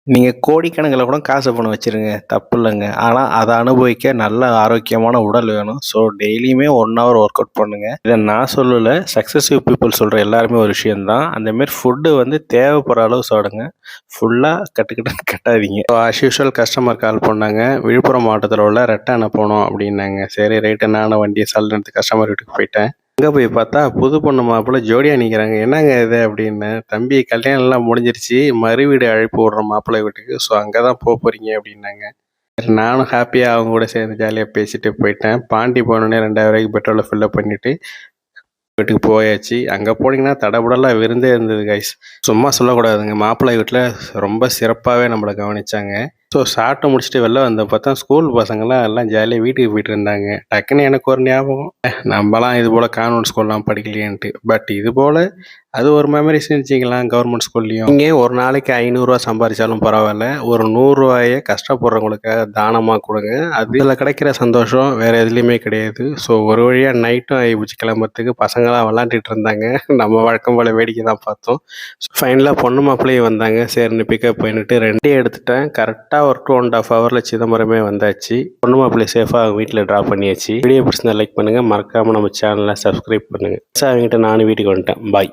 நீங்க கோடிக்கணக்கில கூட காசு பணம் வச்சுருங்க. தப்பு இல்லங்க. ஆனா, அத அனுபவிக்க நல்ல ஆரோக்கியமான உடல் வேணும். ஸோ, டெய்லியுமே 1 ஹவர் ஒர்க் அவுட் பண்ணுங்க. இத நான் சொல்லல. சக்சஸிவ் பீப்பிள் சொல்ற எல்லாருமே ஒரு விஷயம் தான். அந்த மாரி ஃபுட்டு வந்து தேவைப்படுற அளவு சாப்பிடுங்க. ஃபுல்லா கட்டுக்கட்டுன்னு கட்டாதீங்க. ஆஸ் யூசுவல் கஸ்டமர் கால் பண்ணாங்க. விழுப்புரம் மாவட்டத்தில உள்ள ரெட்ட அணை போணும் அப்டின்னாங்க. சரி ரைட்டு நானும் வண்டிய சல்லுன்னு எடுத்து கஸ்டமர் வீட்டுக்கு போயிட்டேன். அங்க போய் பார்த்தா, புது பொண்ணு மாப்பிள்ளை ஜோடியா நிக்கிறாங்க. "என்னங்க இது?" அப்டின்னேன். "தம்பி கல்யாணம்லாம் முடிஞ்சிருச்சு. மறு வீடு அழைப்பு விடுறோம் மாப்பிள்ளை வீட்டுக்கு. ஸோ அங்க தான் போறீங்க" அப்டின்னாங்க. சரி நானும் ஹாப்பியா அவங்க கூட சேர்ந்து ஜாலியா பேசிட்டு போயிட்டேன். பாண்டி போனோனே ரூ. 2000 பெட்ரோல ஃபில்லப் பண்ணிட்டு வீட்டுக்கு போயாச்சு. அங்க போனீங்கன்னா தடபுடலா விருந்தே இருந்தது கைஸ். சும்மா சொல்லக்கூடாதுங்க. மாப்பிள்ளை வீட்ல ரொம்ப சிறப்பாவே நம்மள கவனிச்சாங்க. ஸோ சாப்பிட்டு முடிச்சுட்டு வெளில வந்து பார்த்தா ஸ்கூல் பசங்கலாம் எல்லாம் ஜாலியா வீட்டுக்கு போயிட்டு இருந்தாங்க. டக்குன்னு எனக்கு ஒரு ஞாபகம். நம்பலாம் இது போல கான்வென்ட் ஸ்கூல்லாம் படிக்கலையேன்ட்டு. பட் இது போல அது ஒரு மெமரிஸ்ன்னு வச்சுக்கலாம் கவர்மெண்ட் ஸ்கூல்லையும். நீங்க ஒரு நாளைக்கு ரூ. 500 சம்பாரிச்சாலும் பரவாயில்ல. ஒரு ரூ. 100 கஷ்டப்படுறவங்களுக்காக தானமா குடுங்க. அதுல கிடைக்கிற சந்தோஷம் வேற எதுலயுமே கிடையாது. ஸோ ஒரு வழியா நைட்டும் ஆயிப்போச்சு கிளம்புறதுக்கு. பசங்கலாம் விளாண்டுட்டு இருந்தாங்க. நம்ம வழக்கம் போல வேடிக்கை தான் பார்த்தோம். ஃபைனலா பொண்ணு மாப்பிள்ளையும் வந்தாங்க. சரின்னு பிக்கப் பண்ணிட்டு 2 எடுத்துட்டேன். கரெக்டா ஒரு 2 1/2 ஹவர்ல சிதம்பரமே வந்தாச்சு. பொண்ணு மாப்பிள்ளை சேஃபா வீட்டில் ட்ராப் பண்ணியாச்சு. வீடியோ பிடிச்சிருந்தா லைக் பண்ணுங்க. மறக்காம நம்ம சேனலை சப்ஸ்கிரைப் பண்ணுங்க. அவங்ககிட்ட நானும் வீட்டுக்கு வந்துட்டேன். பாய்.